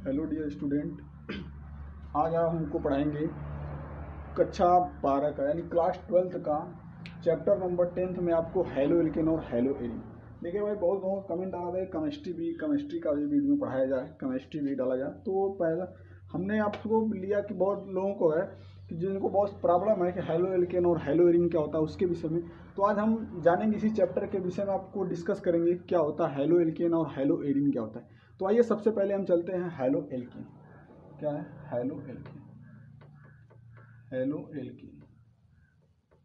Hello dear student, आज आप हमको पढ़ाएंगे कक्षा 12 का यानी क्लास 12th का चैप्टर नंबर 10th में आपको हेलो एल्केन और हेलो एरीन। देखिए भाई, बहुत लोगों का कमेंट आ रहा है केमिस्ट्री का भी वीडियो पढ़ाया जाए, केमिस्ट्री भी डाला जाए। तो पहला हमने आपको लिया कि बहुत लोगों को है कि जिनको बहुत प्रॉब्लम है कि हेलो एल्केन और हेलो एरीन क्या होता है उसके विषय में। तो आज हम जानेंगे इसी चैप्टर के विषय में, आपको डिस्कस करेंगे क्या होता है हेलो एल्केन और हेलो एरीन क्या होता है। तो आइए सबसे पहले हम चलते हैं हेलो एल्केन। क्या है हेलो एल्केन? हेलो एल्केन,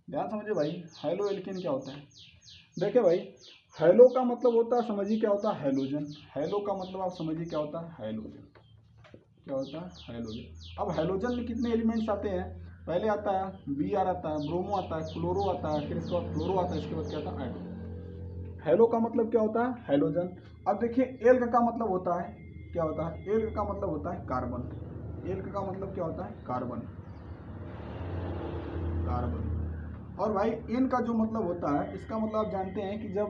ध्यान समझिए भाई, हेलो एल्केन क्या होता है। देखिए भाई, हेलो का मतलब होता है, समझिए क्या होता है हेलोजन। हेलो का मतलब आप समझिए क्या होता है हेलोजन। क्या होता है हेलोजन। अब हेलोजन में कितने एलिमेंट्स आते हैं? पहले आता है Br, आता है ब्रोमो, आता है क्लोरो, आता है फिर इसके बाद फ्लोरो आता है, इसके बाद क्या आता है आयरन। हेलो का मतलब क्या होता है हेलोजन। अब देखिए एल्क का मतलब होता है, क्या होता है एल्क का मतलब होता है कार्बन। एल्क का मतलब क्या होता है कार्बन। कार्बन। और भाई एन का जो मतलब होता है, इसका मतलब आप जानते हैं कि जब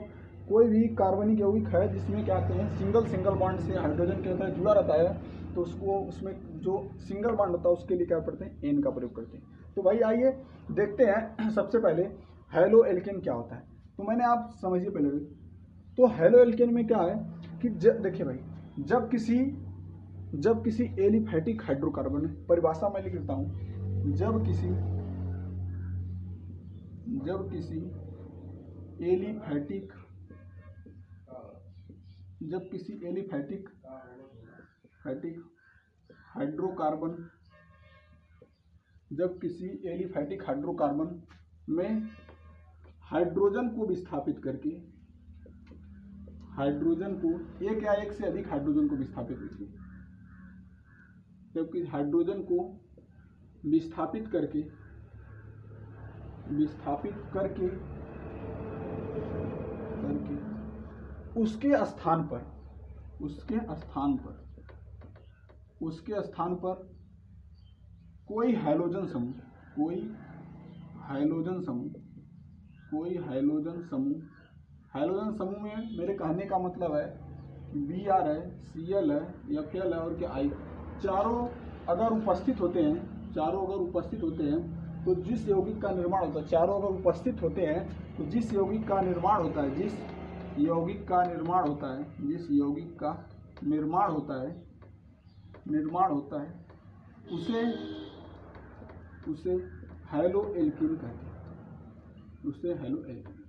कोई भी कार्बनिक यौगिक है जिसमें क्या कहते हैं सिंगल बॉन्ड से हाइड्रोजन के होता है जुड़ा रहता है, तो उसको उसमें जो सिंगल बॉन्ड होता है उसके लिए क्या करते हैं एन का प्रयोग करते हैं। तो भाई आइए देखते हैं सबसे पहले हेलो एल्केन क्या होता है। तो मैंने आप समझिए पहले, तो हेलो एल्केन में क्या है कि देखिए भाई, जब किसी एलिफैटिक हाइड्रोकार्बन, परिभाषा में लिख देता हूँ, जब किसी एलिफैटिक हाइड्रोकार्बन, जब किसी एलिफैटिक हाइड्रोकार्बन में हाइड्रोजन को विस्थापित करके, हाइड्रोजन को एक या एक से अधिक हाइड्रोजन को विस्थापित करके, जबकि हाइड्रोजन को विस्थापित करके उसके स्थान पर कोई हैलोजन समूह में मेरे कहने का मतलब है Br है, Cl है, Fl है और क्या I, चारों अगर उपस्थित होते हैं तो जिस यौगिक का निर्माण होता है, चारों अगर उपस्थित होते हैं तो जिस यौगिक का निर्माण होता है उसे हेलो एल्केन कहते हैं, उसे हेलो एल्केन।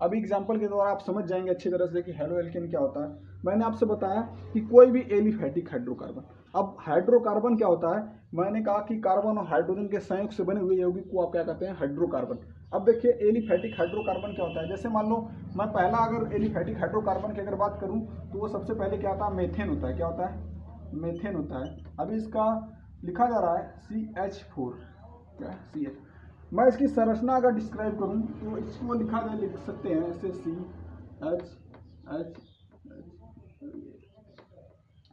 अब एग्जाम्पल के द्वारा आप समझ जाएंगे अच्छी तरह से कि हेलो एल्केन क्या होता है। मैंने आपसे बताया कि कोई भी एलिफैटिक हाइड्रोकार्बन, अब हाइड्रोकार्बन क्या होता है, मैंने कहा कि कार्बन और हाइड्रोजन के संयोग से बने हुए यौगिक को आप क्या कहते हैं हाइड्रोकार्बन। अब देखिए एलिफैटिक हाइड्रोकार्बन क्या होता है, जैसे मान लो मैं पहला अगर एलिफैटिक हाइड्रोकार्बन की अगर बात करूं तो वो सबसे पहले क्या होता है मेथेन होता है। क्या होता है मेथेन होता है। अभी इसका लिखा जा रहा है CH4, क्या है CH। मैं इसकी संरचना अगर डिस्क्राइब करूं तो इसको लिख सकते हैं ऐसे CH।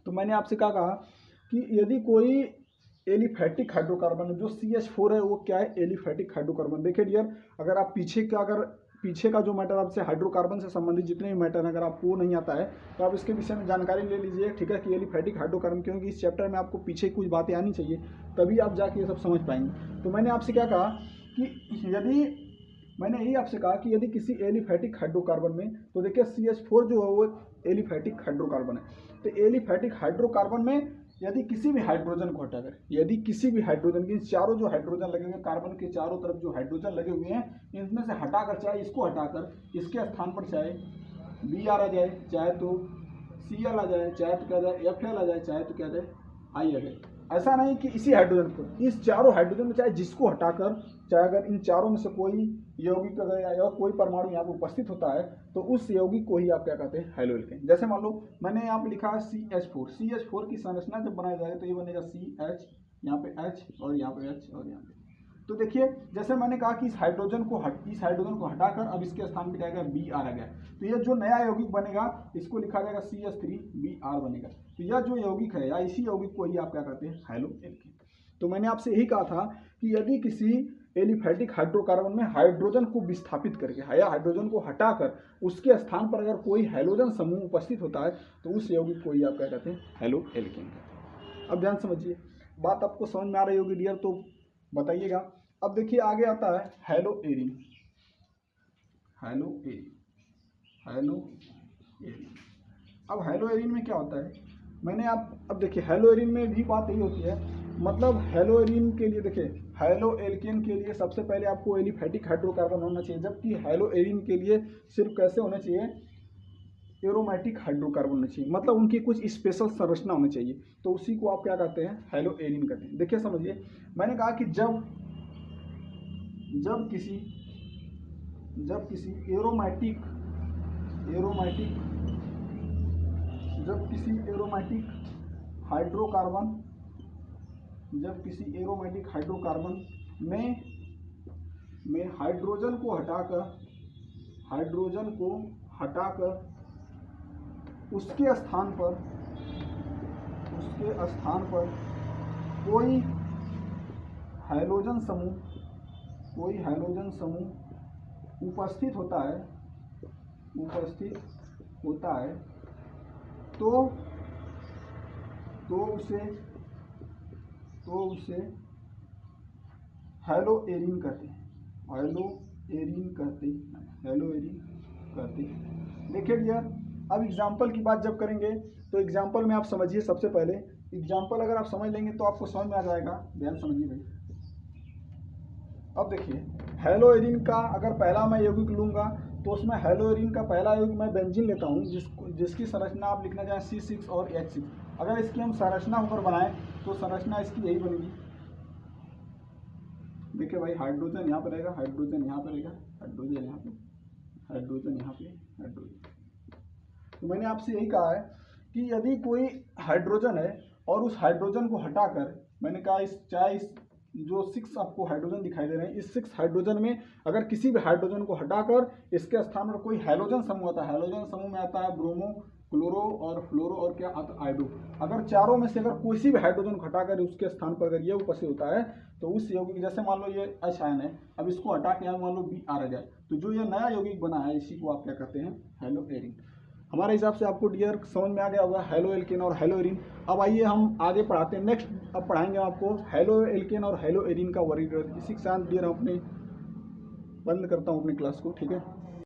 तो मैंने आपसे क्या कहा कि यदि कोई एलिफैटिक हाइड्रोकार्बन जो CH4 है वो क्या है एलिफैटिक हाइड्रोकार्बन। देखिए डियर, अगर आप पीछे का जो मैटर आपसे हाइड्रोकार्बन से संबंधित जितने भी मैटर अगर आपको नहीं आता है तो आप इसके विषय में जानकारी ले लीजिए, ठीक है, कि एलिफैटिक हाइड्रोकार्बन, क्योंकि इस चैप्टर में आपको पीछे कुछ बातें आनी चाहिए तभी आप जाके ये सब समझ पाएंगे। तो मैंने आपसे क्या कहा कि यदि किसी एलिफैटिक हाइड्रोकार्बन में, तो देखिए CH4 जो है वो एलिफैटिक हाइड्रोकार्बन है। तो एलिफैटिक हाइड्रोकार्बन में यदि किसी भी हाइड्रोजन को हटाकर, की चारों जो हाइड्रोजन लगे हुए कार्बन के चारों तरफ जो हाइड्रोजन लगे हुए हैं, इनमें से हटाकर, चाहे इसको हटाकर इसके स्थान पर चाहे Br आ जाए, चाहे तो Cl आ जाए, चाहे तो क्या जाए Fl आ जाए, चाहे तो क्या जाए I आ जाए। ऐसा नहीं कि इसी हाइड्रोजन को, इस चारों हाइड्रोजन में चाहे जिसको हटाकर, चाहे अगर इन चारों में से कोई यौगिक अगर या कोई परमाणु यहाँ पर उपस्थित होता है तो उस यौगिक को ही आप क्या कहते हैं हेलो एल्केन। जैसे मान लो मैंने यहाँ पे लिखा है CH4 की संरचना जब बनाया जाएगा तो ये बनेगा CH, यहाँ पे H और यहाँ पे H और यहाँ पे। तो देखिए जैसे मैंने कहा कि इस हाइड्रोजन को हटाकर अब इसके स्थान पे जाएगा Br आ गया, तो ये जो नया यौगिक बनेगा इसको लिखा जाएगा CH3Br बनेगा। तो यह जो यौगिक है या इसी यौगिक को ही आप क्या कहते हैं हेलो एल्केन। तो मैंने आपसे यही कहा था कि यदि किसी एलिफैटिक हाइड्रोकार्बन में हाइड्रोजन को विस्थापित करके या हाइड्रोजन को हटाकर उसके स्थान पर अगर कोई हैलोजन समूह उपस्थित होता है तो उस यौगिक को ही आप क्या कहते हैं हेलो एल्केन। अब ध्यान समझिए, बात आपको समझ में आ रही होगी डियर, तो बताइएगा। अब देखिए आगे आता है hello Erin. Hello Erin, hello Erin. अब हेलो एरिन में क्या होता है, मैंने आप अब देखिए हेलो एरिन में भी बात यही होती है, मतलब हेलो एरिन के लिए देखिए हेलो एल्केन के लिए सबसे पहले आपको एलिफैटिक हाइड्रोकार्बन होना चाहिए, जबकि हेलो एरिन के लिए सिर्फ कैसे होना चाहिए, एरोमेटिक हाइड्रोकार्बन होना चाहिए, मतलब उनकी कुछ स्पेशल संरचना होनी चाहिए, तो उसी को आप क्या कहते हैं, हेलो एरिन कहते हैं। देखिए समझिए, मैंने कहा कि जब किसी एरोमेटिक हाइड्रोकार्बन में हाइड्रोजन को हटाकर उसके स्थान पर कोई हाइड्रोजन समूह उपस्थित होता है तो उसे हेलो एरिन कहते हैं। देखिए डियर, अब एग्जाम्पल की बात जब करेंगे तो एग्जाम्पल में आप समझिए, सबसे पहले एग्जाम्पल अगर आप समझ लेंगे तो आपको समझ में आ जाएगा। ध्यान समझिए भाई। अब देखिए हेलो एरिन का अगर पहला मैं यौगिक लूँगा तो उसमें हेलो एरिन का पहला यौगिक मैं बेंजीन लेता हूँ, जिसकी संरचना आप लिखना चाहें C6 और H6। अगर इसकी हम संरचना ऊपर बनाएं तो संरचना इसकी यही बनेगी। देखिए भाई, हाइड्रोजन यहाँ पर रहेगा, हाइड्रोजन यहाँ पर रहेगा, हाइड्रोजन यहाँ पे, हाइड्रोजन यहाँ पे, हाइड्रोजन। तो मैंने आपसे यही कहा है कि यदि कोई हाइड्रोजन है और उस हाइड्रोजन को हटाकर, मैंने कहा इस जो 6 आपको हाइड्रोजन दिखाई दे रहे हैं, इस 6 हाइड्रोजन में अगर किसी भी हाइड्रोजन को हटाकर इसके स्थान पर कोई हैलोजन समूह आता है, हैलोजन समूह में आता है ब्रोमो, क्लोरो और फ्लोरो और क्या आता है, आयोडो। अगर चारों में से अगर किसी भी हाइड्रोजन को हटाकर उसके स्थान पर अगर ये उपस्थित होता है तो उस यौगिक, जैसे मान लो ये H आयन है, अब इसको हटा के यहाँ मान लो Br आ जाए, तो जो ये नया यौगिक बना है इसी को आप क्या कहते हैं, हेलो एरिन। हमारे हिसाब से आपको डियर समझ में आ गया होगा हेलो एल्केन और हेलो एरिन। अब आइए हम आगे पढ़ाते हैं, नेक्स्ट अब पढ़ाएंगे आपको हेलो एल्केन और हेलो एरिन का वर्गीकरण। इसी के साथ डियर हम अपने बंद करता हूँ अपनी क्लास को, ठीक है।